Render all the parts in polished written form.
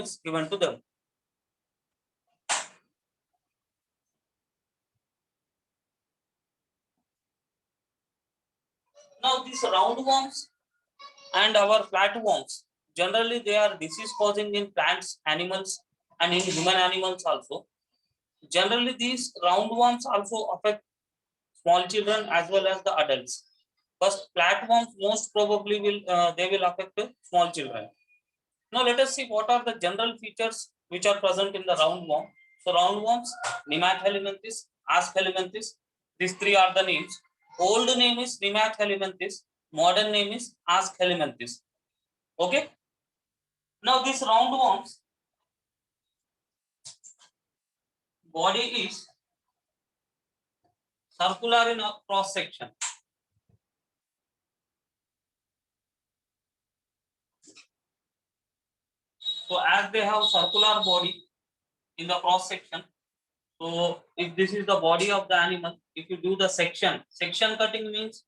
is given to them. Now these roundworms and our flatworms, generally they are disease causing in plants, animals, and in human animals also. Generally these roundworms also affect small children as well as the adults. First, flatworms most probably will they will affect the small children. Now let us see what are the general features which are present in the roundworm. So roundworms, Nemath-helminthes, Asch-helminthes, these three are the names. Old name is Nemath-helminthes, modern name is Asch-helminthes. Okay. Now these roundworms body is circular in a cross section. So as they have circular body in the cross section, so if this is the body of the animal, if you do the section cutting means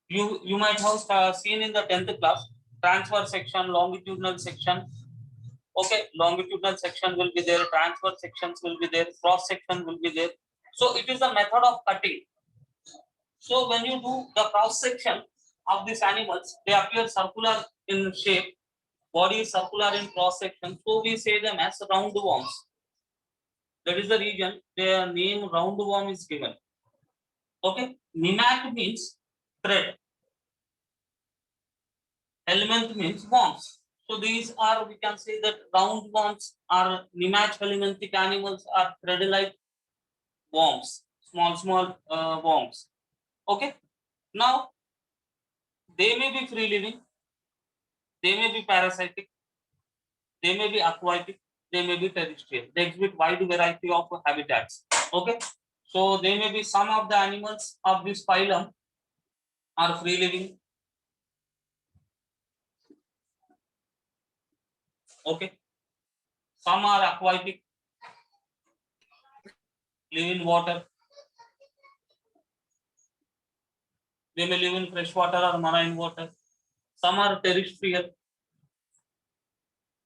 you might have seen in the 10th class transverse section, longitudinal section. Okay, longitudinal section will be there, transverse sections will be there, cross section will be there. So it is a method of cutting. So when you do the cross section of these animals, they appear circular in shape, body is circular in cross section, so we say them as roundworms. That is the reason their name roundworm is given. Okay, Nemath means thread, helminth means worms. So these are, we can say that roundworms are Nemath-helminthic animals are thread-like worms, small worms. Okay, now they may be free living, they may be parasitic, they may be aquatic, they may be terrestrial. They exhibit wide variety of habitats. Okay, so they may be some of the animals of this phylum are free living. Okay, some are aquatic, live in water. They may live in fresh water or marine water. Some are terrestrial,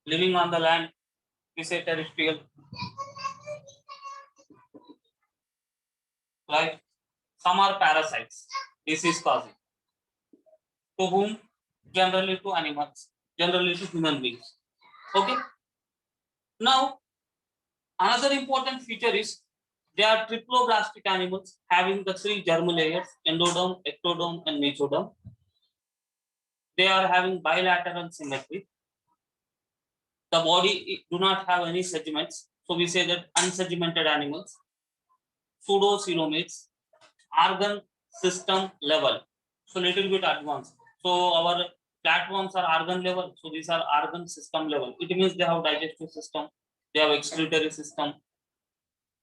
living on the land. We say terrestrial. Right? Some are parasites, disease causing. To whom? Generally to animals, generally to human beings. Okay. Now, another important feature is they are triploblastic animals having the three germ layers: endoderm, ectoderm, and mesoderm. They are having bilateral symmetry. The body do not have any segments, so we say that unsegmented animals. Pseudocoelomates, organ system level, so little bit advanced. So our platforms are organ level, so these are organ system level. It means they have digestive system, they have excretory system,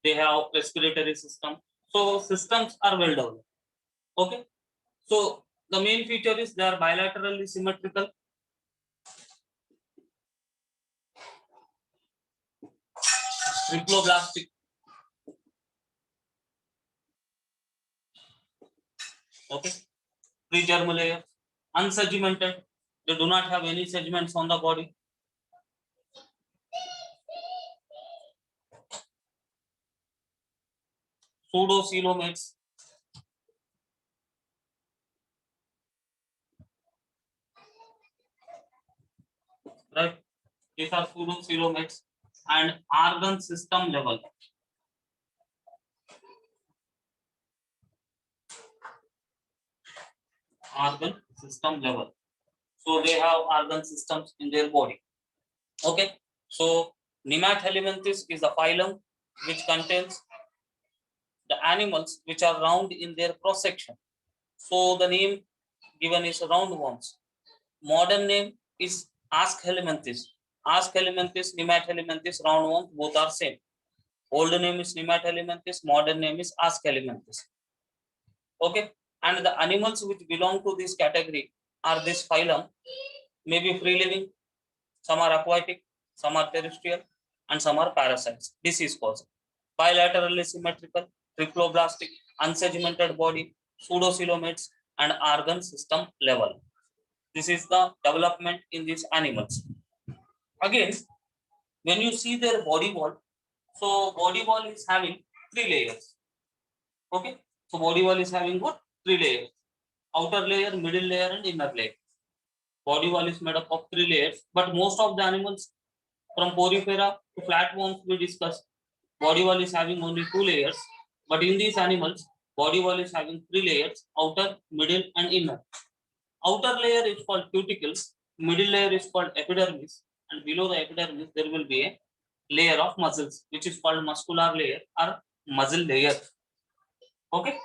they have respiratory system. So systems are well developed. Okay, so the main feature is they are bilaterally symmetrical. Triploblastic. Okay, pre-germ layer, unsegmented. They do not have any segments on the body. Pseudocoelomates. Right? These are pseudocoelomates and organ system level. Organ system level. So they have organ systems in their body. Okay. So Nemath-helminthes is a phylum which contains the animals which are round in their cross section. So the name given is roundworms. Modern name is Asch-helminthes. Asch-helminthes, Nemath-helminthes, roundworms, both are same. Old name is Nemath-helminthes, modern name is Asch-helminthes. Okay, and the animals which belong to this category are this phylum, may be free living, some are aquatic, some are terrestrial, and some are parasites, disease causing. Bilaterally symmetrical, triploblastic, unsegmented body, pseudocoelomates, and organ system level. This is the development in these animals. Again, when you see their body wall, so body wall is having 3 layers. Okay, so body wall is having what? 3 layers: outer layer, middle layer, and inner layer. Body wall is made up of 3 layers, but most of the animals from porifera to flatworms we discussed, body wall is having only 2 layers. But in these animals, body wall is having 3 layers: outer, middle, and inner. Outer layer is called cuticles, middle layer is called epidermis, and below the epidermis there will be a layer of muscles, which is called muscular layer or muscle layer. Okay.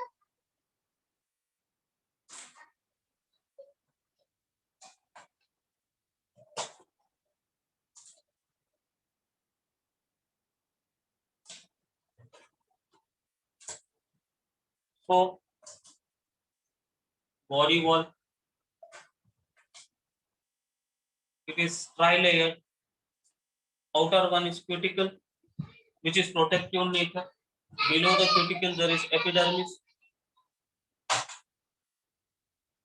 So body wall, it is tri-layered. Outer one is cuticle, which is protective nature. Below the cuticle there is epidermis,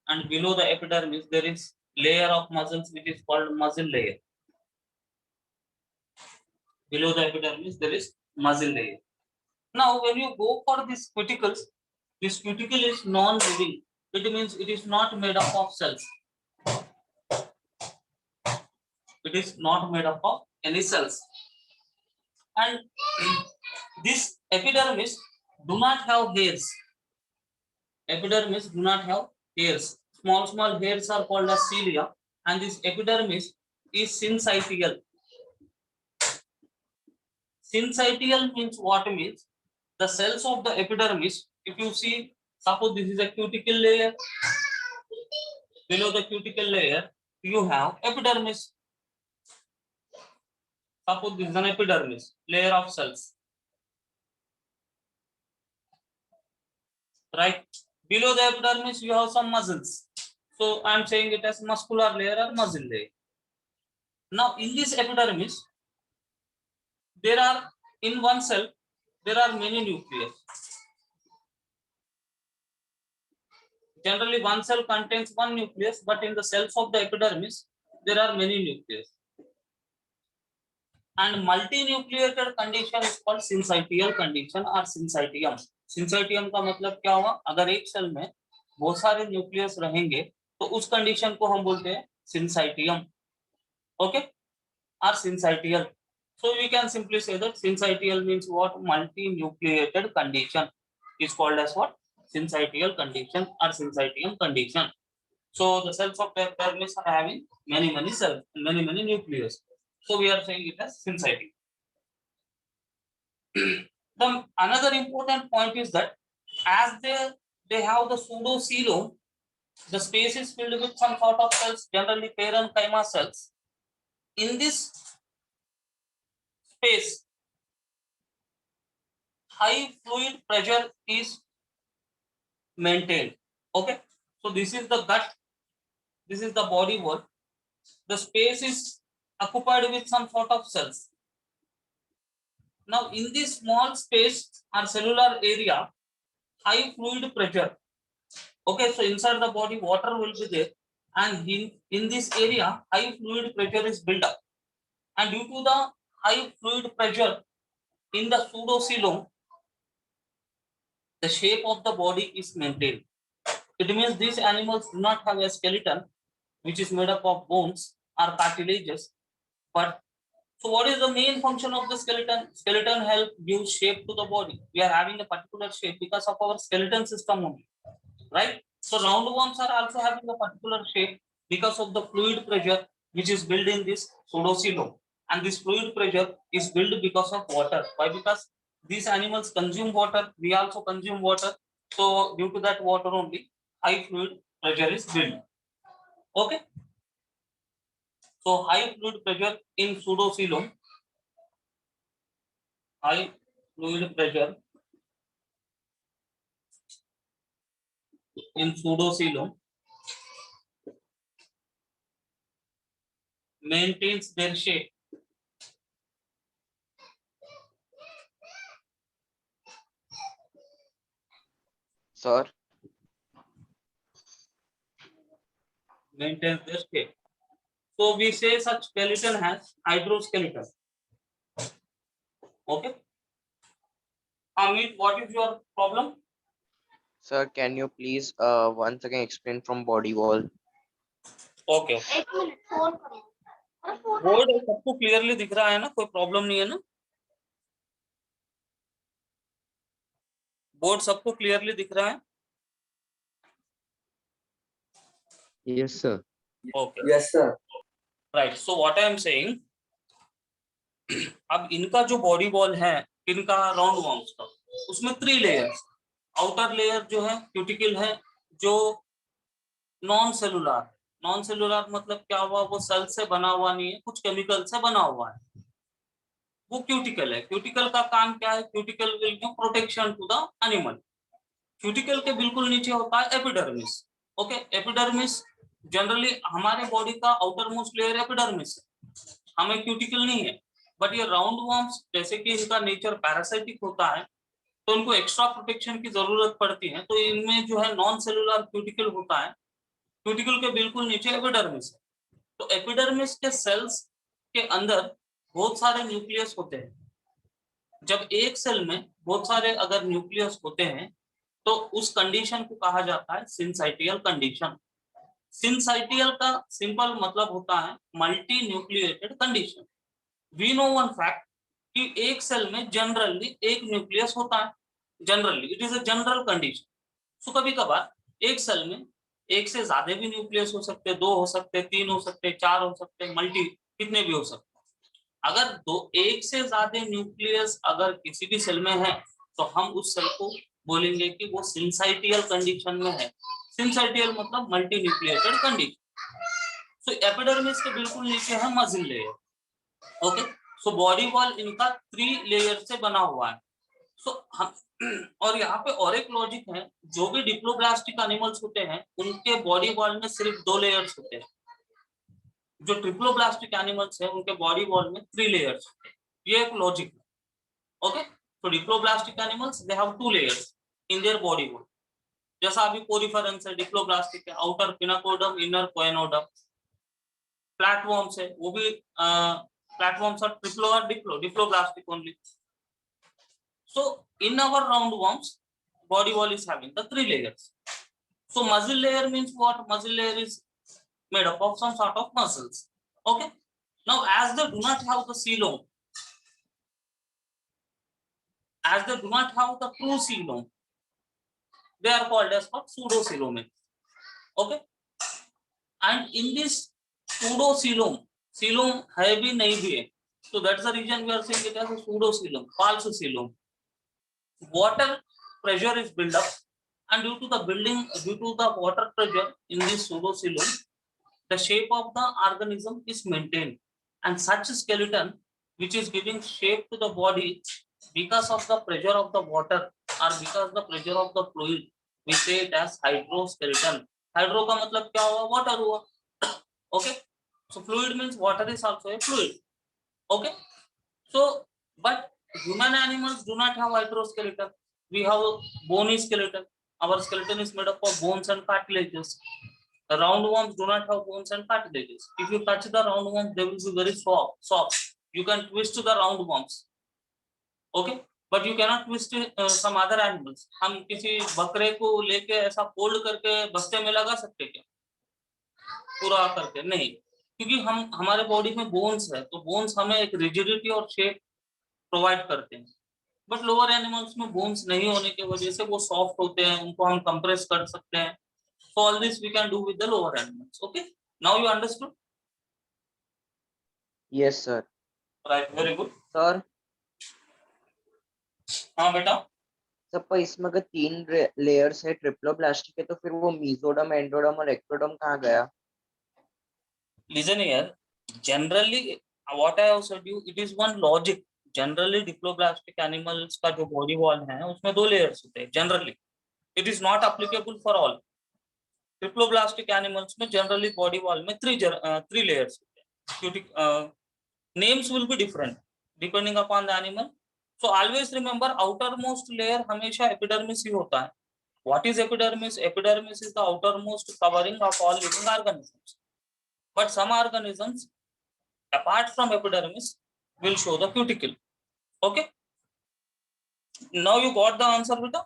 and below the epidermis there is layer of muscles, which is called muscle layer. Below the epidermis there is muscle layer. Now when you go for these cuticles, this cuticle is non-living. It means it is not made up of cells. It is not made up of any cells. And this epidermis do not have hairs. Epidermis do not have hairs. Small hairs are called as cilia, and this epidermis is syncytial. Syncytial means what? Means the cells of the epidermis, if you see, suppose this is a cuticle layer, below the cuticle layer you have epidermis. Suppose this is an epidermis layer of cells, right? Below the epidermis you have some muscles, so I am saying it as muscular layer or muscle layer. Now in this epidermis there are, in one cell there are many nucleus. Generally one cell contains one nucleus, but in the cells of the epidermis there are many nucleus. And multinucleated condition is called syncytial condition or syncytium. Syncytium का मतलब क्या हुआ? अगर एक cell में बहुत सारे nucleus रहेंगे तो उस कंडीशन को हम बोलते हैं syncytium. Okay, or syncytial. So we can simply say that syncytial means what? Multinucleated condition is called as what? Syncytial condition or syncytium condition. So the cells of the epidermis are having many cells, many nucleus. So we are saying it as syncytium. The another important point is that as they have the pseudocoelom, the space is filled with some sort of cells, generally parenchyma cells. In this space, high fluid pressure is maintained. Okay, so this is the gut, this is the body wall. The space is occupied with some sort of cells. Now in this small space or cellular area, high fluid pressure. Okay, so inside the body water will be there, and in this area high fluid pressure is built up, and due to the high fluid pressure in the pseudocoelom, the shape of the body is maintained. It means these animals do not have a skeleton which is made up of bones or cartilages, but so what is the main function of the skeleton? Skeleton help give shape to the body. We are having a particular shape because of our skeleton system only, right? So roundworms are also having a particular shape because of the fluid pressure which is built in this pseudocoelom, and this fluid pressure is built because of water. Why? Because these animals consume water, we also consume water, so due to that water only high fluid pressure is built. Okay, so high fluid pressure in pseudocoelom, high fluid pressure in pseudocoelom maintains their shape. Sir, Maintains their shape. So we say such skeleton has hydroskeleton. Okay. Amit, what is your problem? Sir, can you please once again explain from body wall? Okay. Board सबको clearly दिख रहा है ना, कोई problem नहीं है ना? Board सबको क्लियरली दिख रहा है? Yes, sir. Okay. Yes, sir. Right. So what I am saying, अब इनका जो बॉडी वॉल है, इनका राउंड वॉर्म्स का, उसमें 3 लेयर्स। आउटर लेयर जो है क्यूटिकल है, जो नॉन सेलुलर मतलब क्या हुआ, वो सेल से बना हुआ नहीं है, कुछ केमिकल से बना हुआ है, वो क्यूटिकल है। क्यूटिकल का काम क्या है? Cuticle will give protection to the animal. Cuticle के बिल्कुल नीचे होता है एपिडर्मिस। ओके, एपिडर्मिस जनरली हमारे बॉडी का आउटर मोस्ट लेयर एपिडर्मिस है, हमें क्यूटिकल नहीं है। बट ये राउंड वॉर्म्स, जैसे कि इनका नेचर पैरासाइटिक होता है, तो इनको एक्स्ट्रा प्रोटेक्शन की जरूरत पड़ती है, तो इनमें जो है नॉन सेलुलर क्यूटिकल होता है। क्यूटिकल के बिल्कुल नीचे एपिडर्मिस है। तो एपिडर्मिस के सेल्स के अंदर बहुत सारे न्यूक्लियस होते हैं। जब एक सेल में बहुत सारे अगर न्यूक्लियस होते हैं, तो उस कंडीशन को कहा जाता है सिंसाइटियल कंडीशन। सिंसाइटियल का सिंपल मतलब होता है multi nucleated condition. We know one fact कि एक सेल में जनरली एक न्यूक्लियस होता है, generally it is a general condition. So कभी कभार एक सेल में एक से ज्यादा भी न्यूक्लियस हो सकते हैं, 2 हो सकते हैं, 3 हो सकते हैं, 4 हो सकते हैं, मल्टी कितने भी हो सकते हैं। अगर एक से ज्यादा न्यूक्लियस अगर किसी भी सेल में है, तो हम उस सेल को बोलेंगे कि वो सिंसाइटियल कंडीशन में है। सिंसाइटियल मतलब multi nucleated condition. So epidermis के बिल्कुल नीचे है muscle layer. Okay, so body wall इनका 3 लेयर से बना हुआ है। सो हम और यहाँ पे और एक लॉजिक है, जो भी डिप्लोब्लास्टिक एनिमल्स होते हैं उनके बॉडी वॉल में सिर्फ 2 लेयर्स होते हैं। जो ट्रिप्लोब्लास्टिक एनिमल्स है उनके बॉडी वॉल में 3 लेयर्स होते हैं। ये एक लॉजिक है। ओके, तो diploblastic animals they have 2 layers in their body wall. जैसा अभी पोरिफेरंस है, डिप्लोब्लास्टिक है, आउटर पिनाकोडम, इनर कोएनोडम। प्लैटफॉर्म्स है, वो भी प्लैटफॉर्म्स आर ट्रिप्लो और diploblastic only. So in our roundworms, body wall is having the 3 layers. So muzzle layer means what? Muzzle layer is made up of some sort of muscles. Okay. Now as they do not have the coelom, as they do not have the true coelom, they are called as what? Pseudocoelomates. Okay. And in this pseudocoelom, coelom है भी नहीं भी है, so that's the reason we are saying it as a pseudocoelom, false coelom. Water pressure is built up, and due to the water pressure in this pseudocoelom, the shape of the organism is maintained, and such skeleton which is giving shape to the body because of the pressure of the water or because the pressure of the fluid, we say it as hydroskeleton. Hydro का मतलब क्या हुआ? Water हुआ. Okay, so fluid means water is also a fluid. Okay, so but human animals do not have hydroskeleton. We have bony skeleton. Our skeleton is made up of bones and cartilages. The roundworms do not have bones and cartilages. If you touch the roundworms, they will be very soft. You can twist the roundworms. Okay, but you cannot twist some other animals. हम किसी बकरे को लेके ऐसा fold करके बस्ते में लगा सकते क्या? पूरा करके नहीं, क्योंकि हम हमारे बॉडी में बोन्स है, तो बोन्स हमें एक रिजिडिटी और शेप प्रोवाइड करते हैं। बट लोअर एनिमल्स में बोन्स नहीं होने की वजह से वो सॉफ्ट होते हैं, उनको हम कंप्रेस कर सकते हैं। So all this we can do with the lower animals. Okay, now you understood? Yes, sir. Right, very good. Sir, हाँ बेटा। सर इसमें अगर 3 लेयर्स है ट्रिप्लोब्लास्टिक है, तो फिर वो मीजोडम, एंडोडम और एक्टोडम कहाँ गया? Listen here, generally what I have said you, it is one logic. Generally diploblastic animals का जो बॉडी वॉल है उसमें 2 लेयर्स होते हैं generally. It is not applicable for all. Triploblastic animals में जनरली बॉडी वॉल में 3 लेयर्स होते हैं। Names will be different depending upon the animal. So always remember outermost layer हमेशा epidermis ही होता है। What is epidermis? Epidermis is the outermost covering of all living organisms. But some organisms apart from epidermis will show the cuticle. Okay, Now you got the answer, beta?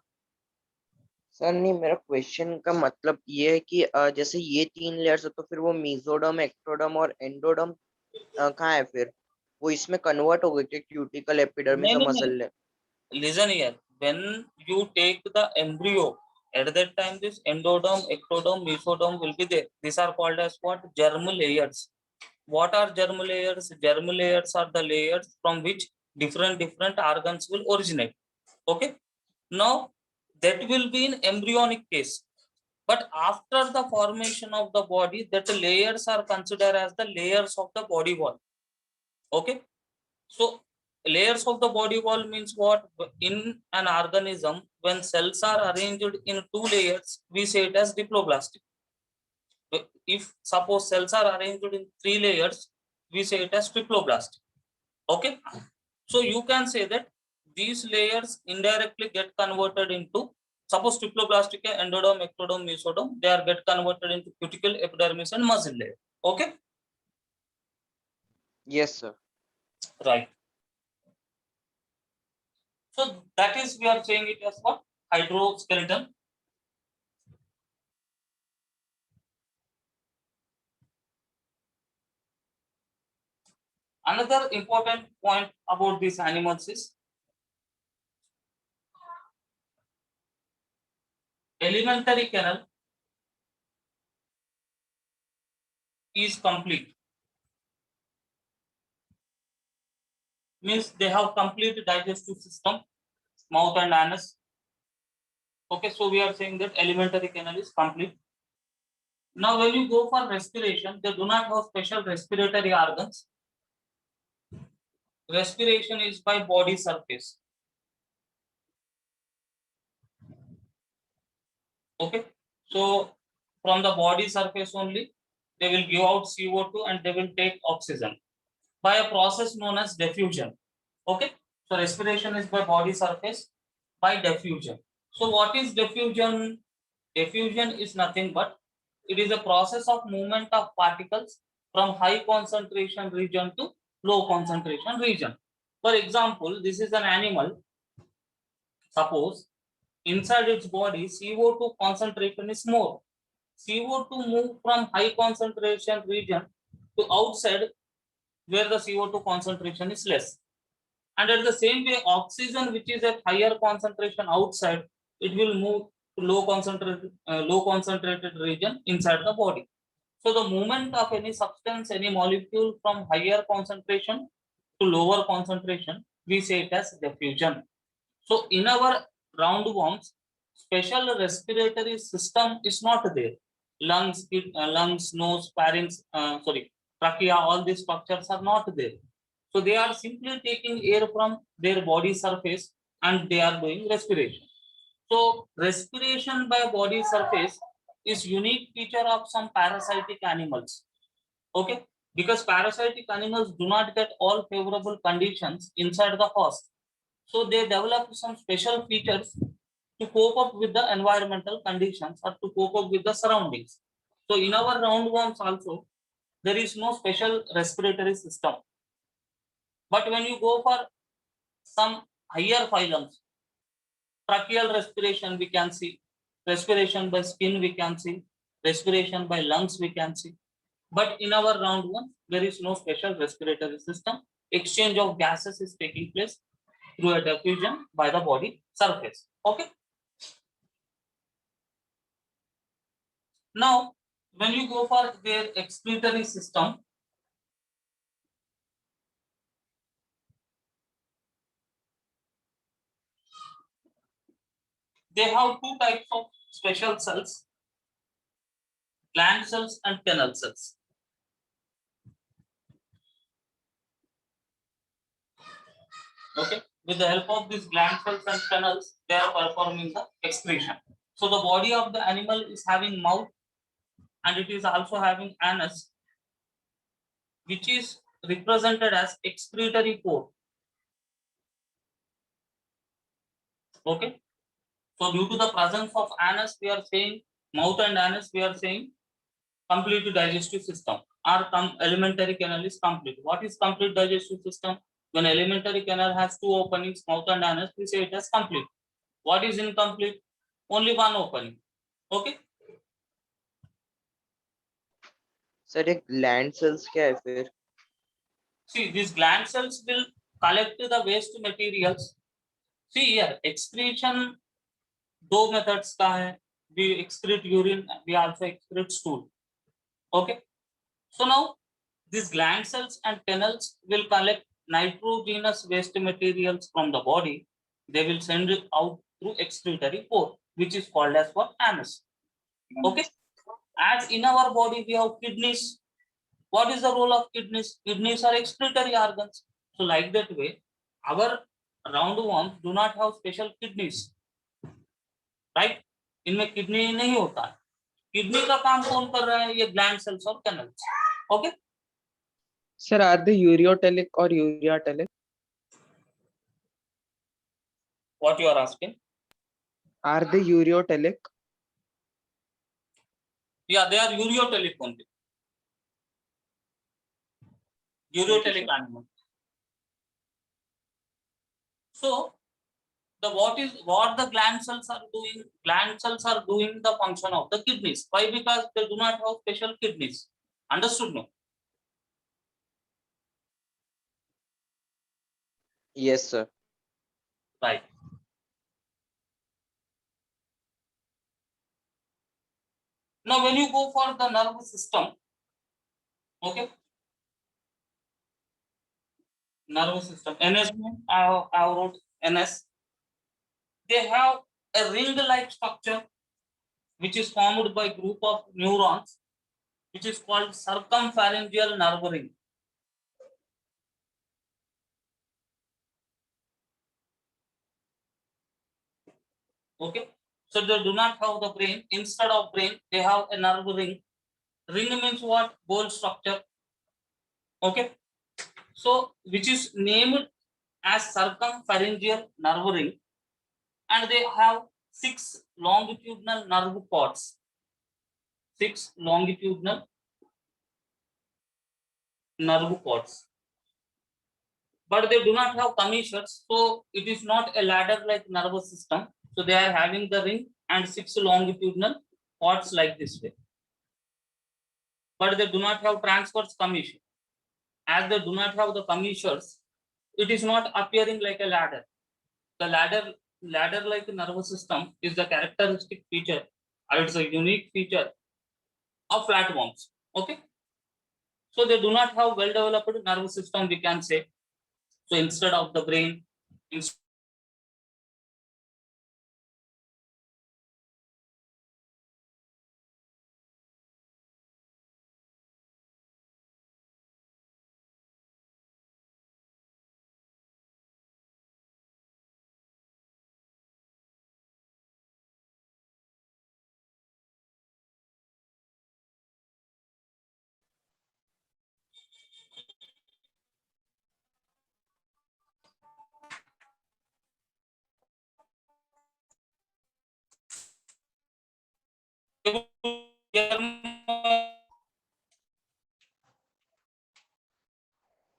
Sir नहीं, मेरा question का मतलब ये है कि जैसे ये 3 layers है तो फिर वो मीजोडम, एक्टोडम और एंडोडम कहाँ है फिर? वो इसमें कन्वर्ट हो गए थे क्यूटिकल, एपिडर्मिस नहीं और नहीं मसल नहीं, layer. listen here. When you take the embryo, at that time this endoderm, ectoderm, mesoderm will be there. These are called as what? Germ layers. What are germ layers? Germ layers are the layers from which different organs will originate. Okay. Now that will be in embryonic case. But after the formation of the body, that layers are considered as the layers of the body wall. Okay. So layers of the body wall means what? In an organism, when cells are arranged in 2 layers, we say it as diploblastic. If suppose cells are arranged in 3 layers, we say it as triploblastic. Okay. So you can say that these layers indirectly get converted into, suppose triploblastic, endoderm, ectoderm, mesoderm, they are get converted into cuticle, epidermis and muscle layer. Okay. Yes sir. Right. So that is, we are saying it as what? Hydroskeleton. Another important point about these animals is alimentary canal is complete. Means they have complete digestive system, mouth and anus. Okay, so we are saying that alimentary canal is complete. Now, when you go for respiration, they do not have special respiratory organs. Respiration is by body surface. Okay, so from the body surface only, they will give out CO2 and they will take oxygen by a process known as diffusion. Okay, so respiration is by body surface by diffusion. So what is diffusion? Diffusion is nothing but it is a process of movement of particles from high concentration region to low concentration region. For example, this is an animal. Suppose inside its body CO2 concentration is more. CO2 move from high concentration region to outside where the CO2 concentration is less. And at the same way, oxygen, which is at higher concentration outside, it will move to low concentrated region inside the body. So the movement of any substance, any molecule from higher concentration to lower concentration, we say it as diffusion. So in our roundworms, special respiratory system is not there. Lungs, nose, pharynx, trachea, all these structures are not there. So they are simply taking air from their body surface and they are doing respiration. So respiration by body surface is unique feature of some parasitic animals. Okay, because parasitic animals do not get all favorable conditions inside the host. So they develop some special features to cope up with the environmental conditions or to cope up with the surroundings. So in our roundworms also, there is no special respiratory system. But when you go for some higher phylums, tracheal respiration we can see, respiration by skin we can see, respiration by lungs we can see. But in our roundworms, there is no special respiratory system. Exchange of gases is taking place through a diffusion by the body surface. Okay. Now, when you go for their excretory system, they have 2 types of special cells, gland cells and canal cells. Okay. With the help of these gland cells and canals, they are performing the excretion. So the body of the animal is having mouth and it is also having anus, which is represented as excretory pore. Okay. So due to the presence of anus, we are saying mouth and anus, we are saying complete digestive system. Our alimentary canal is complete. What is complete digestive system? When alimentary canal has two openings, mouth and anus, we say it as complete. What is incomplete? Only one opening. Okay. Sir ये gland sales क्या है फिर? See, these gland cells will collect the waste materials. See here, excretion दो methods का है. We excrete urine, we also excrete stool. Okay. So now these gland cells and canals will collect nitrogenous waste materials from the body. They will send it out through excretory pore, which is called as what? Anus. Okay. As in our body we have kidneys. What is the role of kidneys? Kidneys are excretory organs. So like that way, our roundworms do not have special kidneys, right? इनमें kidney नहीं होता है. Kidney का काम कौन कर रहा है? ये ग्लैंड सेल्स और canals. Okay. Sir, are they ureotelic or ureatelic? What you are asking? Are they ureotelic? Yeah, they are ureotelic only. Ureotelic animal. So what the gland cells are doing? Gland cells are doing the function of the kidneys. Why? Because they do not have special kidneys. Understood? No? Yes sir. Right. Now when you go for the nervous system, okay, nervous system, NS, I wrote NS. They have a ring-like structure which is formed by group of neurons, which is called circumpharyngeal nerve ring. Okay, so they do not have the brain. Instead of brain, they have a nerve ring. Ring means what? Ball structure. Okay, so which is named as circumpharyngeal nerve ring, and they have 6 longitudinal nerve cords. 6 longitudinal nerve cords, but they do not have commissures, so it is not a ladder like nervous system. So they are having the ring and 6 longitudinal cords like this way, but they do not have transverse commissure. As they do not have the commissures, it is not appearing like a ladder. The ladder like nervous system is the characteristic feature, or it's a unique feature of flatworms. Okay, so they do not have well developed nervous system, we can say. So instead of the brain,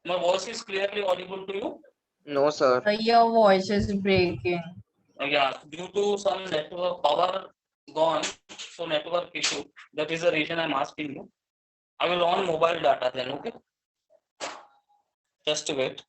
my voice is clearly audible to you? No sir. Your voice is breaking. Yeah, due to some network power gone, so network issue. That is the reason I'm asking you. I will on mobile data then. Okay, just wait.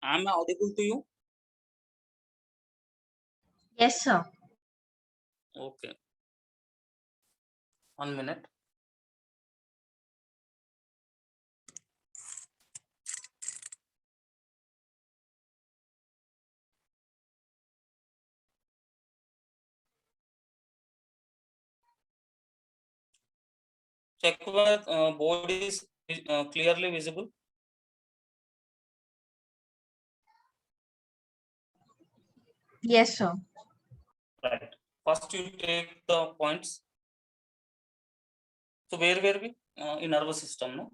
Am I audible to you? Yes, sir. Okay. 1 minute. Check whether board is clearly visible. Yes, sir. Right. First, you take the points. So where were we? In nervous system, no?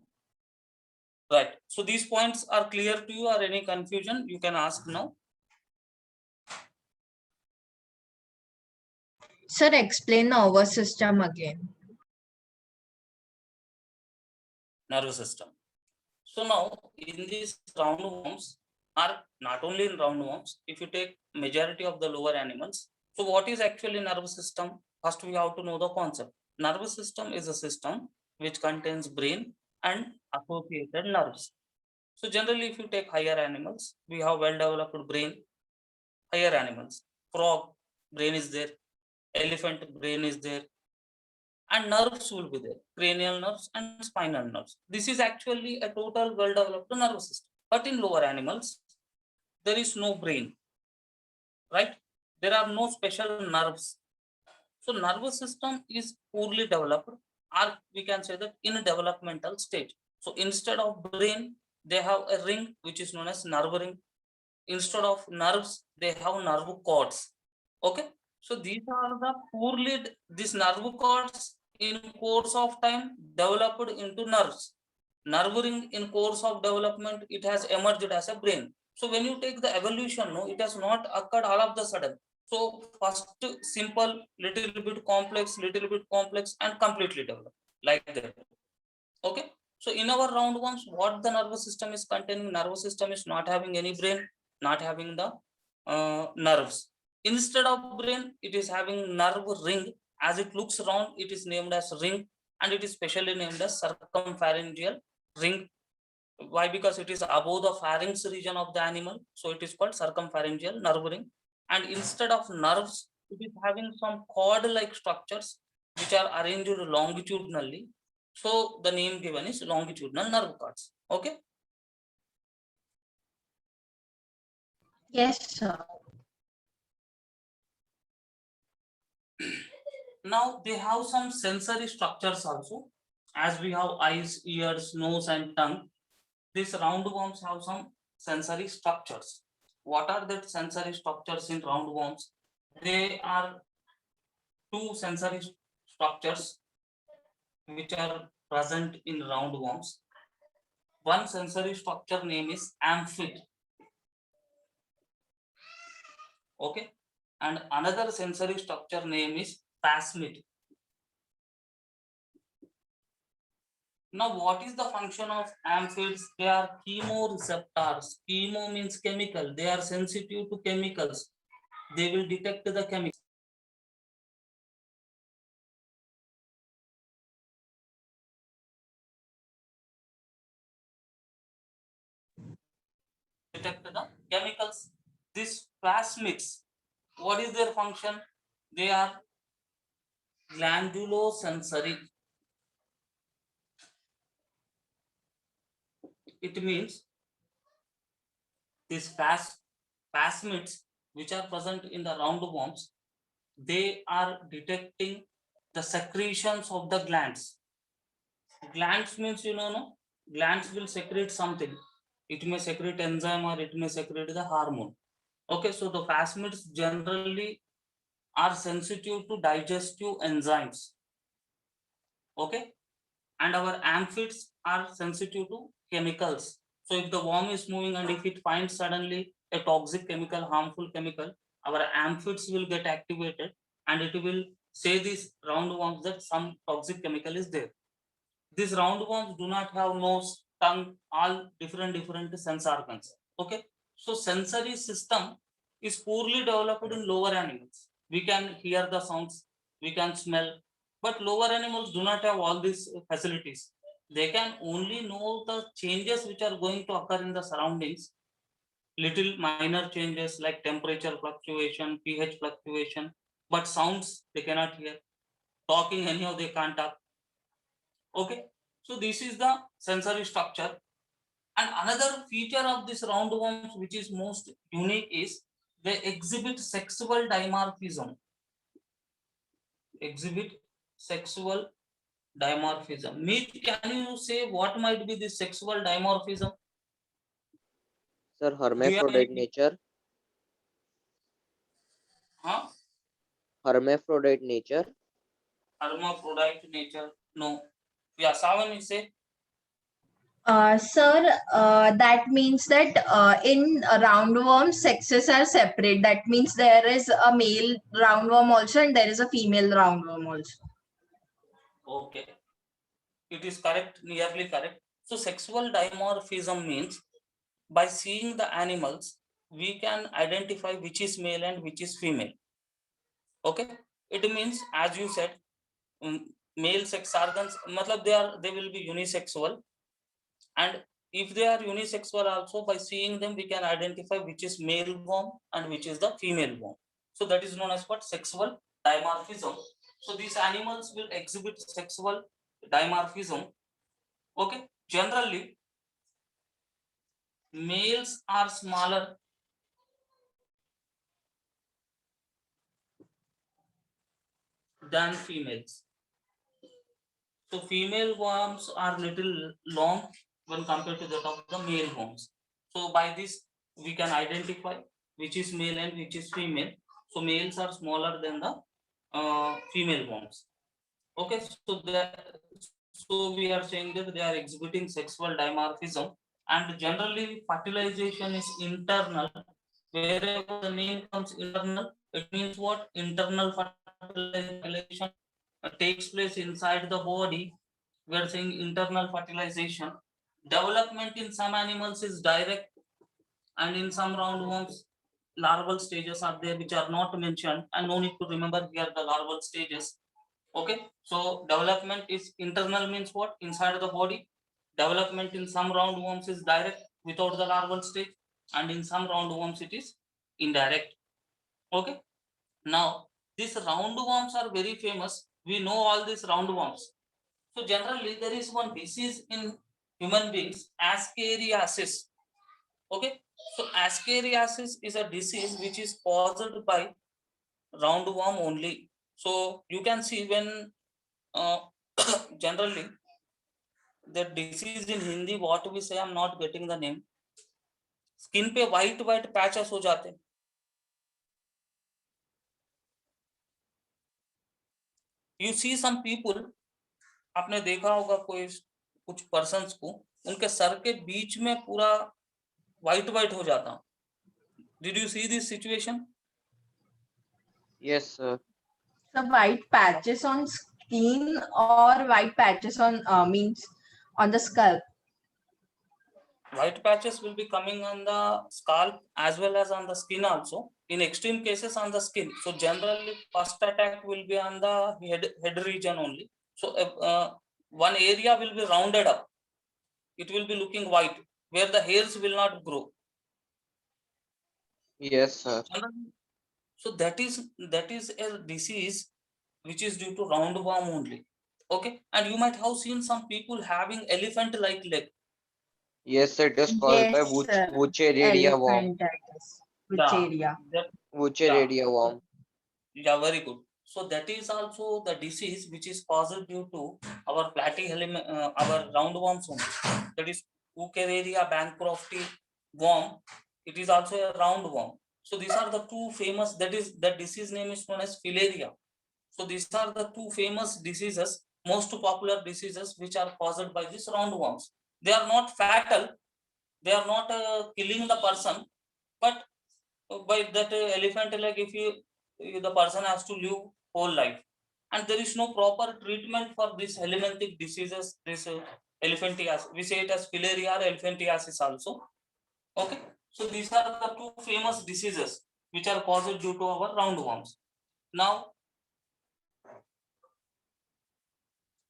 Right. So these points are clear to you, or any confusion? You can ask now. Sir, explain the nervous system again. Nervous system. So now in these roundworms, are not only in roundworms, if you take majority of the lower animals. So what is actually nervous system? First we have to know the concept. Nervous system is a system which contains brain and associated nerves. So generally if you take higher animals, we have well developed brain. Higher animals, frog brain is there, elephant brain is there, and nerves will be there, cranial nerves and spinal nerves. This is actually a total well developed nervous system. But in lower animals, there is no brain, right? There are no special nerves. So nervous system is poorly developed, or we can say that in a developmental stage. So instead of brain, they have a ring which is known as nerve ring. Instead of nerves, they have nerve cords. Okay. So these are the these nerve cords in course of time developed into nerves. Nerve ring in course of development, it has emerged as a brain. So when you take the evolution, no, it has not occurred all of the sudden. So first simple, little bit complex, and completely developed like that. Okay. So in our roundworms, what the nervous system is containing? Nervous system is not having any brain, not having the nerves. Instead of brain, it is having nerve ring. As it looks round, it is named as ring, and it is specially named as circumpharyngeal ring. Why? Because it is above the pharynx region of the animal, so it is called circumpharyngeal nerve ring. And instead of nerves, it is having some cord-like structures which are arranged longitudinally. So the name given is longitudinal nerve cords. Okay. Yes, sir. Now they have some sensory structures also. As we have eyes, ears, nose, and tongue, these roundworms have some sensory structures. What are the sensory structures in roundworms? They are two sensory structures which are present in roundworms. One sensory structure name is amphid. Okay. And another sensory structure name is plasmid. Now, what is the function of amphids? They are chemoreceptors. Chemo means chemical. They are sensitive to chemicals. They will detect the chemicals. Detect the chemicals. These plasmids, what is their function? They are glandulosensory. It means these plasmids which are present in the roundworms, they are detecting the secretions of the glands. Glands means, no, glands will secrete something. It may secrete enzyme or it may secrete the hormone. Okay, so the plasmids generally are sensitive to digestive enzymes. Okay, and our amphids are sensitive to chemicals. So if the worm is moving and if it finds suddenly a toxic chemical, harmful chemical, our amphids will get activated and it will say these roundworms that some toxic chemical is there. These roundworms do not have nose, tongue, all different sense organs. Okay, so sensory system is poorly developed in lower animals. We can hear the sounds, we can smell, but lower animals do not have all these facilities. They can only know the changes which are going to occur in the surroundings. little minor changes like temperature fluctuation, pH fluctuation, but sounds they cannot hear. Talking anyhow they can't talk. Okay, so this is the sensory structure. And another feature of this roundworms which is most unique is they exhibit sexual dimorphism. Exhibit sexual dimorphism. Meet, can you say what might be the sexual dimorphism? Sir, Do you have hermaphrodite any? nature. Huh? Hermaphrodite nature. Hermaphrodite nature? No. Yeah, Savan, you say? Sir, that means that in roundworm sexes are separate. That means there is a male roundworm also and there is a female roundworm also. Okay. It is correct, nearly correct. So sexual dimorphism means by seeing the animals, we can identify which is male and which is female. Okay. It means, as you said, male sex organs, matlab they will be unisexual, and if they are unisexual also, by seeing them we can identify which is male worm and which is the female worm. So that is known as what? Sexual dimorphism. So these animals will exhibit sexual dimorphism. Okay, generally males are smaller than females. So female worms are little long when compared to that of the male worms. So by this we can identify which is male and which is female. So males are smaller than the female worms. Okay, so we are saying that they are exhibiting sexual dimorphism, and generally fertilization is internal. Wherever the name comes internal, it means what? Internal fertilization takes place inside the body. We are saying internal fertilization. Development in some animals is direct, and in some roundworms, larval stages are there which are not mentioned, and no need to remember here the larval stages. Okay, so development is internal means what? Inside the body. Development in some roundworms is direct without the larval stage, and in some roundworms it is indirect. Okay, now these roundworms are very famous. We know all these roundworms. So generally there is one disease in human beings, ascariasis. Okay, so ascariasis is a disease which is caused by roundworm only. So you can see when generally the disease in Hindi, what we say, I'm not getting the name. Skin पे white white patches हो जाते. You see some people, आपने देखा होगा कोई कुछ persons को, उनके सर के बीच में पूरा white white हो जाता. Did you see this situation? Yes, sir. So white patches on skin or white patches on means on the scalp. White patches will be coming on the scalp as well as on the skin also. In extreme cases on the skin. So generally first attack will be on the head region only. So one area will be rounded up. It will be looking white where the hairs will not grow. Yes, sir. So that is a disease which is due to roundworm only. Okay, and you might have seen some people having elephant-like leg. Yes, sir. It is caused by Yes, sir. Wuchereria worm. Elephantitis. Which Yeah, area? Wuchereria worm. Yeah, very good. So that is also the disease which is caused due to our platyhelminth, our roundworms only. That is Wuchereria bancrofti worm. It is also a roundworm. So these are the two famous. That disease name is known as filaria. So these are the two famous diseases, most popular diseases which are caused by these roundworms. They are not fatal. They are not killing the person, but by that elephant leg, if the person has to live whole life, and there is no proper treatment for this helminthic diseases, this elephantiasis, we say it as filaria or elephantiasis also. Okay, so these are the two famous diseases which are caused due to our roundworms. Now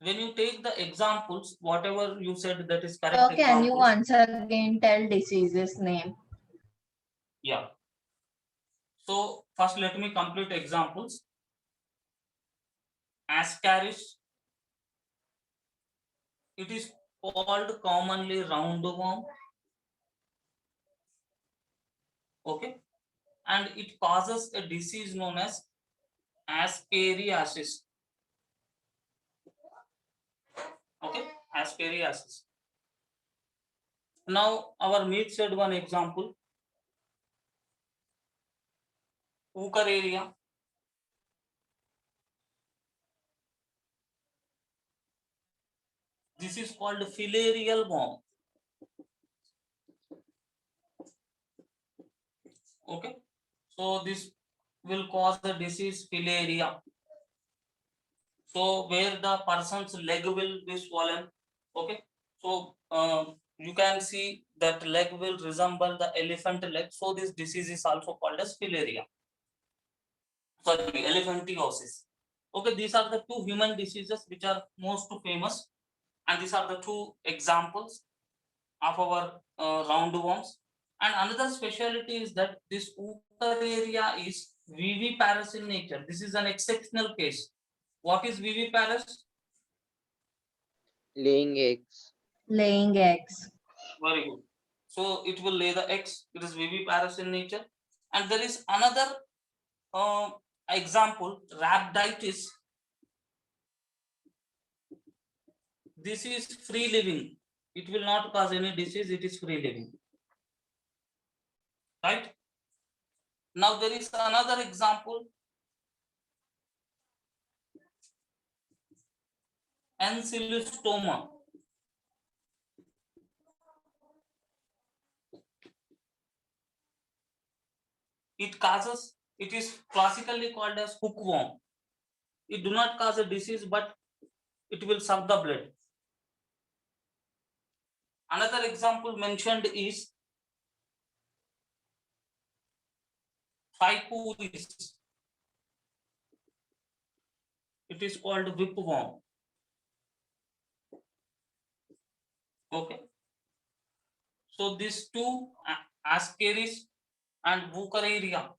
when you take the examples, whatever you said, that is correct. So can you Examples. once again tell diseases name? Yeah. So first let me complete examples. Ascaris, it is called commonly roundworm. Okay, and it causes a disease known as ascariasis. Okay, ascariasis. Now our meat said one example, Wuchereria. This is called filarial worm. Okay, so this will cause the disease filaria. So where the person's leg will be swollen. Okay, so you can see that leg will resemble the elephant leg. So this disease is also called as filaria. Sorry, elephantiasis. Okay, these are the two human diseases which are most famous, and these are the two examples of our roundworms. And another specialty is that this Wuchereria is viviparous in nature. This is an exceptional case. What is viviparous? Laying eggs. Laying eggs. Very good. So it will lay the eggs. It is viviparous in nature. And there is another example, rhabditis. This is free living. It will not cause any disease. It is free living. Right? Now there is another example, ancylostoma. It is classically called as hookworm. It do not cause a disease, but it will suck the blood. Another example mentioned is Trichoris. It is called whipworm. Okay. So these two, Ascaris and Wuchereria,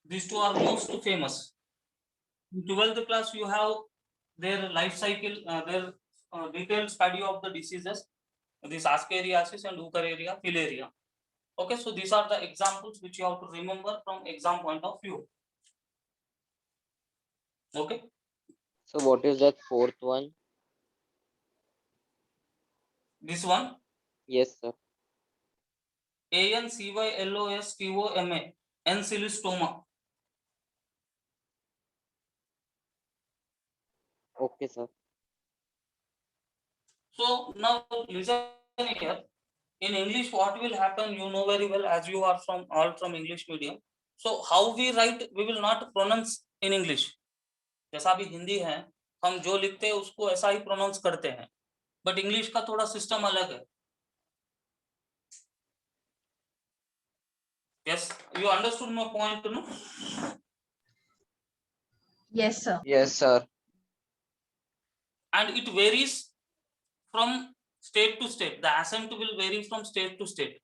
these two are most famous. In 12th class, you have their life cycle, their detailed study of the diseases, this Ascariasis and Wuchereria, filaria. Okay, so these are the examples which you have to remember from exam point of view. Okay. So what is that fourth one? This one, Yes, sir. ancylostoma, ancylostoma. Okay, sir. So now listen here. In English, what will happen? You know very well, as you are from all from English medium. So how we write, we will not pronounce in English. जैसा अभी हिंदी है, हम जो लिखते हैं उसको ऐसा ही pronounce करते हैं, बट इंग्लिश का थोड़ा सिस्टम अलग है. Yes, you understood my point, no? Yes, sir. Yes, sir. And it varies from state to state. The accent will vary from state to state.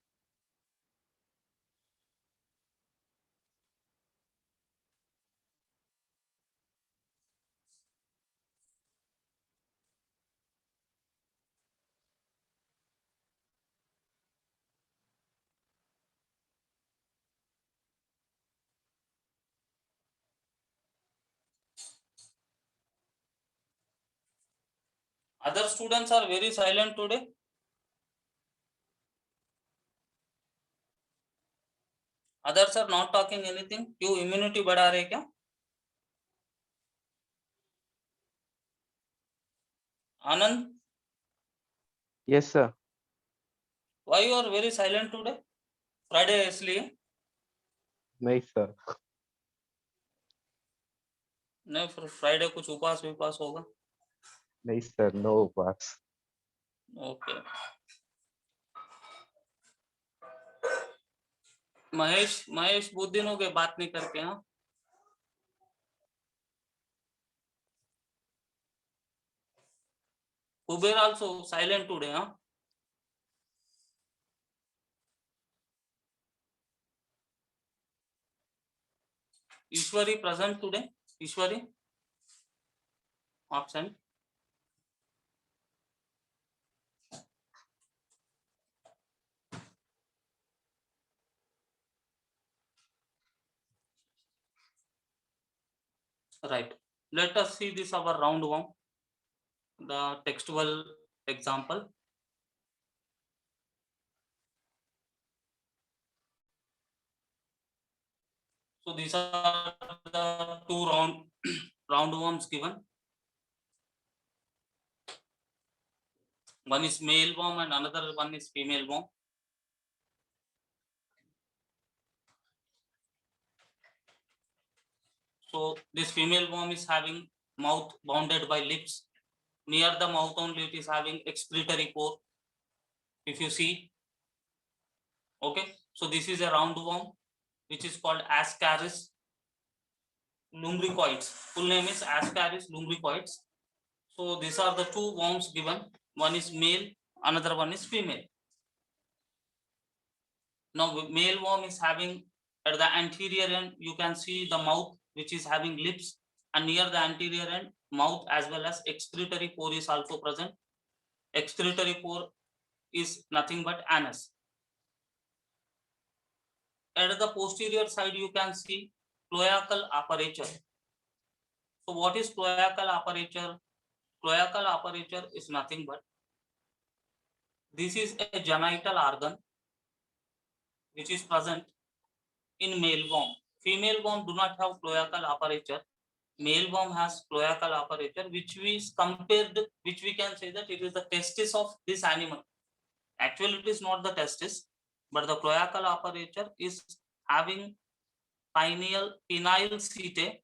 Other students are very silent today. Others are not talking anything. क्यों immunity बढ़ा रहे क्या? Anand, Yes, sir. why you are very silent today? Friday है इसलिए? नहीं sir. नहीं, फिर Friday कुछ उपास विपास होगा. नहीं sir. No pass. Okay. Mahesh बहुत दिन हो गए बात नहीं करके. हाँ, कुबेर also silent today. हाँ, Ishwari present today? Ishwari? Absent. Right. Let us see this our round one, the textual example. So these are the two roundworms given. One is male worm and another one is female worm. So this female worm is having mouth bounded by lips. Near the mouth only it is having excretory pore. If you see, okay. So this is a roundworm which is called Ascaris lumbricoids. Full name is Ascaris lumbricoids. So these are the two worms given. One is male, another one is female. Now male worm is having at the anterior end, you can see the mouth which is having lips, and near the anterior end, mouth as well as excretory pore is also present. Excretory pore is nothing but anus. At the posterior side, you can see cloacal aperture. So what is cloacal aperture? Cloacal aperture is nothing but, this is a genital organ which is present in male worm. Female worm do not have cloacal aperture. Male worm has cloacal aperture, which we can say that it is the testis of this animal. Actually, it is not the testis, but the cloacal aperture is having penile setae,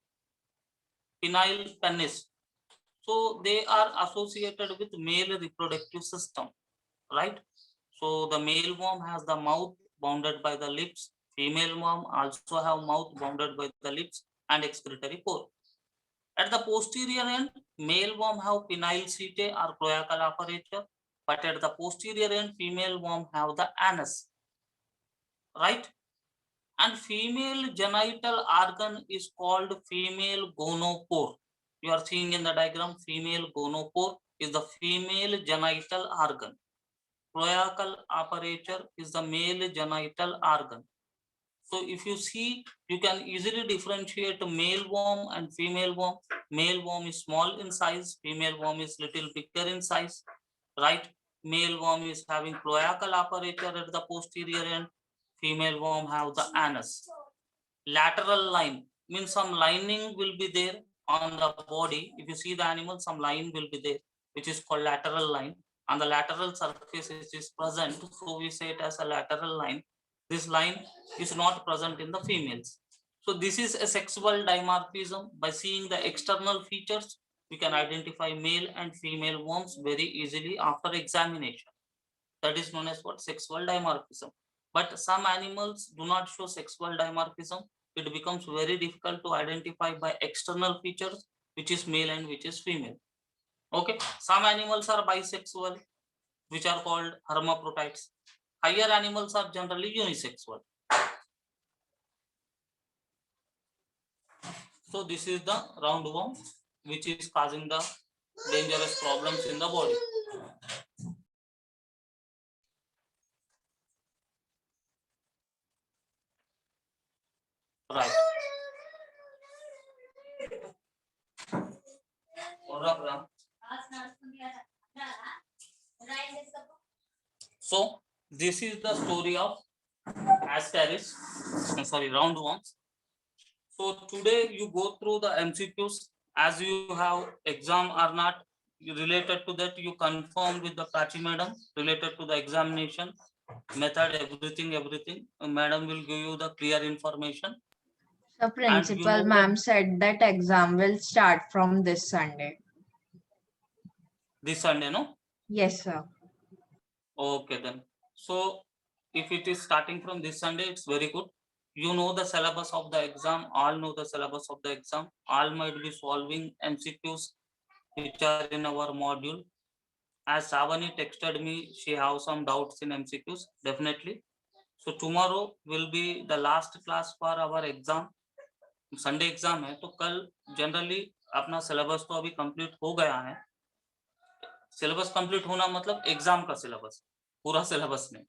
penile penis. So they are associated with male reproductive system, right? So the male worm has the mouth bounded by the lips. Female worm also have mouth bounded by the lips and excretory pore. At the posterior end, male worm have penile setae or cloacal aperture, but at the posterior end, female worm have the anus, right? And female genital organ is called female gonopore. You are seeing in the diagram, female gonopore is the female genital organ. Cloacal aperture is the male genital organ. So if you see, you can easily differentiate male worm and female worm. Male worm is small in size, female worm is little bigger in size, right? Male worm is having cloacal aperture at the posterior end, female worm have the anus. Lateral line means some lining will be there on the body. If you see the animal, some line will be there, which is called lateral line. On the lateral surface it is present, so we say it as a lateral line. This line is not present in the females. So this is a sexual dimorphism. By seeing the external features, we can identify male and female worms very easily after examination. That is known as what? Sexual dimorphism. But some animals do not show sexual dimorphism. It becomes very difficult to identify by external features which is male and which is female. Okay, some animals are bisexual, which are called hermaphrodites. Higher animals are generally unisexual. So this is the roundworm which is causing the dangerous problems in the body. Right. So this is the story of Ascaris, roundworms. So today you go through the MCQs. As you have exam or not related to that, you confirm with the Prachi madam related to the examination method, everything. Madam will give you the clear information. The principal ma'am said that exam will start from this Sunday. This Sunday, no? Yes, sir. Okay then. So if it is starting from this Sunday, it's very good. You know the syllabus of the exam, all know the syllabus of the exam, all might be solving MCQs which are in our module. As Savani texted me, she have some doubts in MCQs, definitely. So tomorrow will be the last class for our exam. Sunday exam है, तो कल generally अपना syllabus तो अभी complete हो गया है। Syllabus complete होना मतलब एग्जाम का सिलेबस, पूरा सिलेबस नहीं।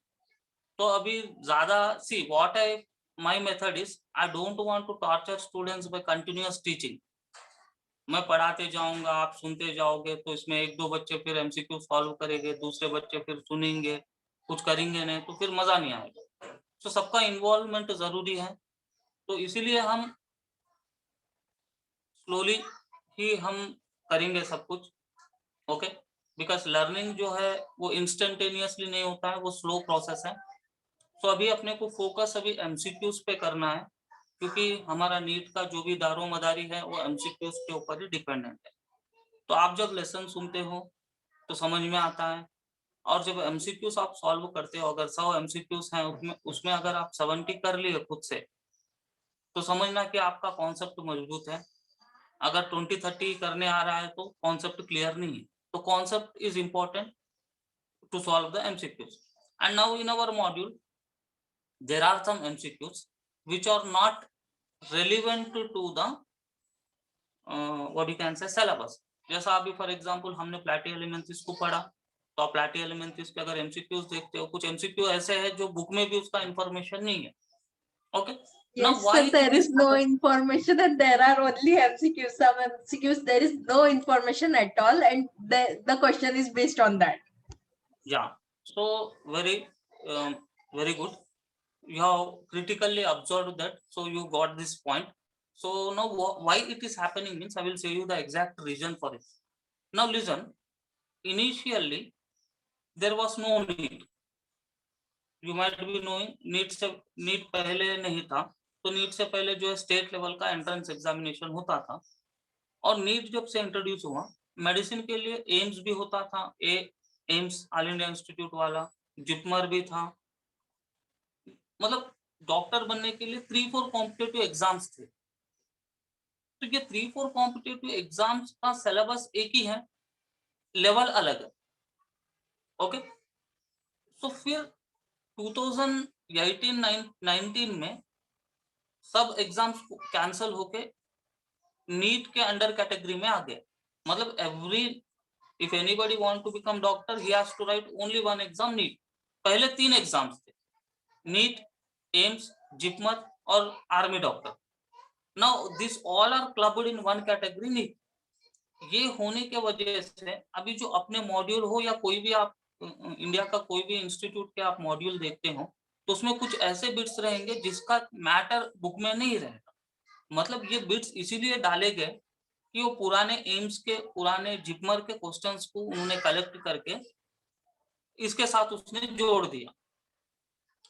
तो अभी ज्यादा see what I my method is, I don't want to torture students by continuous teaching. मैं पढ़ाते जाऊंगा, आप सुनते जाओगे, तो इसमें एक दो बच्चे फिर एमसीक्यू सॉल्व करेंगे, दूसरे बच्चे फिर सुनेंगे, कुछ करेंगे नहीं, तो फिर मजा नहीं आएगा। तो सबका इन्वॉल्वमेंट जरूरी है। तो इसीलिए हम स्लोली ही हम करेंगे सब कुछ। ओके, बिकॉज लर्निंग जो है वो इंस्टेंटेनियसली नहीं होता है, वो स्लो प्रोसेस है। तो अभी अपने को फोकस अभी एमसीक्यूज पे करना है, क्योंकि हमारा नीट का जो भी दारोमदारी है वो एमसीक्यूज के ऊपर ही डिपेंडेंट है। तो आप जब लेसन सुनते हो तो समझ में आता है, और जब एमसीक्यूज आप सॉल्व करते हो, अगर 100 एमसीक्यूज हैं उसमें अगर आप 70 कर लिए खुद से, तो समझना कि आपका कॉन्सेप्ट मजबूत है। अगर 20-30 करने आ रहा है तो कॉन्सेप्ट क्लियर नहीं है। तो concept is important to solve the MCQs. And now in our module there are some MCQs which are not relevant to the what you can say syllabus। जैसा अभी फॉर एग्जांपल हमने platy elements को पढ़ा, तो आप platy elements के अगर MCQs देखते हो, कुछ MCQ ऐसे हैं जो बुक में भी उसका इंफॉर्मेशन नहीं है। Okay, Yes, sir, there is no information and there are only MCQs. Some MCQs there is no information at all, and the question is based on that. Yeah, so very good. You have critically observed that, so you got this point. So now why it is happening means I will say you the exact reason for it. Now listen, initially there was no need, you might be knowing, NEET पहले नहीं था। तो NEET से पहले जो है state level का entrance examination होता था, और नीट जब से इंट्रोड्यूस हुआ, मेडिसिन के लिए एम्स भी होता था, एम्स ऑल इंडिया इंस्टीट्यूट वाला, जिपमर भी था। मतलब डॉक्टर बनने के लिए 3-4 कॉम्पिटिटिव एग्जाम्स थे। तो ये 3-4 कॉम्पिटिटिव एग्जाम्स का सिलेबस एक ही है, लेवल अलग है। ओके, तो फिर 2018-19 में सब एग्जाम्स कैंसल होके नीट के अंडर कैटेगरी में आ गए। मतलब every if anybody want to become doctor ही has to write only one exam NEET. पहले 3 एग्जाम्स थे, नीट, एम्स, जिपमर और army doctor. Now this all are clubbed in one category NEET. ये होने के वजह से अभी जो अपने मॉड्यूल हो या कोई भी आप इंडिया का कोई भी इंस्टीट्यूट के आप मॉड्यूल देखते हो, तो उसमें कुछ ऐसे बिट्स रहेंगे जिसका मैटर बुक में नहीं रहेगा। मतलब ये बिट्स इसीलिए डाले गए कि वो पुराने एम्स के, पुराने जिपमर के क्वेश्चंस को उन्होंने कलेक्ट करके इसके साथ उसने जोड़ दिया।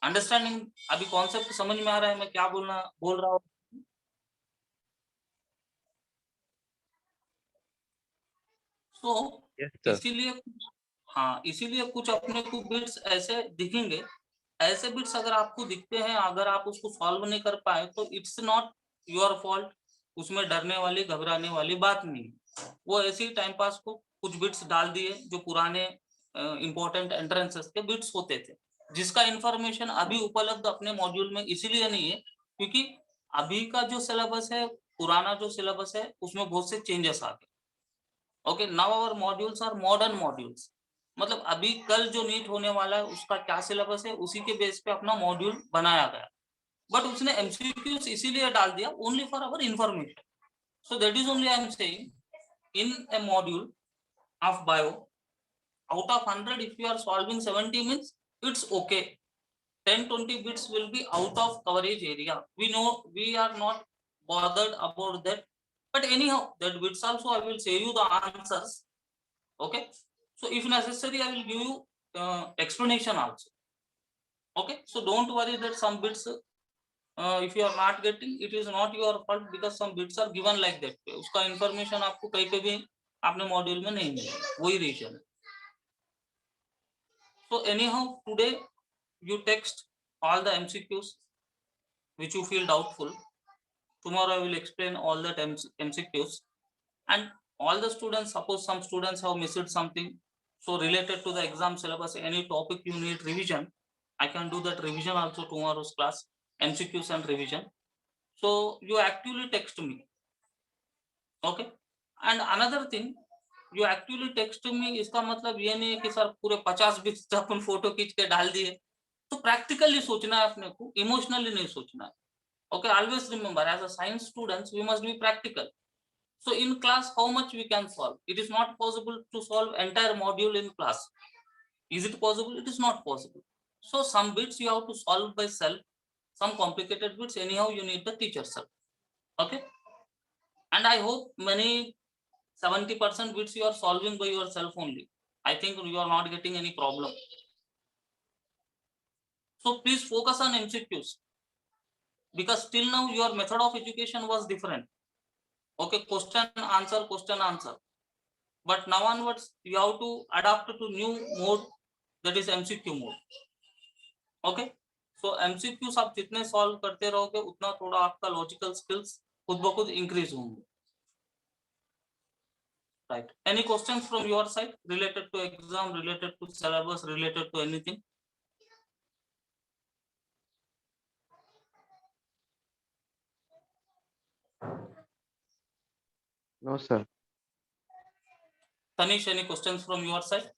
अंडरस्टैंडिंग, अभी कॉन्सेप्ट समझ में आ रहा है मैं क्या बोल रहा हूँ? तो इसीलिए हाँ, इसीलिए कुछ अपने को बिट्स ऐसे दिखेंगे। ऐसे बिट्स अगर आपको दिखते हैं, अगर आप उसको सॉल्व नहीं कर पाए, तो इट्स नॉट योर फॉल्ट। उसमें डरने वाली, घबराने वाली बात नहीं। वो ऐसे ही टाइम पास को कुछ बिट्स डाल दिए जो पुराने इंपॉर्टेंट एंट्रेंसेस के बिट्स होते थे, जिसका इंफॉर्मेशन अभी उपलब्ध अपने मॉड्यूल में इसीलिए नहीं है क्योंकि अभी का जो सिलेबस है, पुराना जो सिलेबस है, उसमें बहुत से चेंजेस आ गए। Okay, now our modules are modern modules. मतलब अभी कल जो नीट होने वाला है उसका क्या सिलेबस है, उसी के बेस पे अपना मॉड्यूल बनाया गया। बट उसने एमसीक्यूज इसीलिए डाल दिया only for our information. So that is only I am saying in a module of bio, out of 100 if you are solving 70 means it's okay, 10-20 bits will be out of coverage area. We know, we are not bothered about that, but anyhow that bits also I will say you the answers. Okay, so if necessary I will give you explanation also. Okay, so don't worry that some bits if you are not getting, it is not your fault because some bits are given like that, uska information aapko kahin pe bhi aapne module mein nahi मिलेगा, वही reason है। So anyhow today you text all the MCQs which you feel doubtful. Tomorrow I will explain all that MCQs, and all the students, suppose some students have missed something, so related to the exam syllabus, any topic you need revision, I can do that revision also tomorrow's class, MCQs and revision. So you actively text me. Okay. And another thing, you actually text me, इसका मतलब ये नहीं है कि sir पूरे 50 bits अपन photo खींच के डाल दिए. तो प्रैक्टिकली सोचना है अपने को, इमोशनली नहीं सोचना है. Okay, always remember, as a science students, we must be practical. So in class, how much we can solve? It is not possible to solve entire module in class. Is it possible? It is not possible. So some bits you have to solve by self. Some complicated bits, anyhow, you need the teacher's help. Okay. And I hope many 70% bits you are solving by yourself only. I think you are not getting any problem. So please focus on MCQs, because till now your method of education was different. Okay, question answer. But now onwards you have to adapt to new mode, that is MCQ mode. Okay, so MCQs आप जितने solve करते रहोगे उतना थोड़ा आपका logical skills खुद ब खुद increase होंगे. Right. Any questions from your side related to exam, related to syllabus, related to anything? No, sir. Tanish, any questions from your side?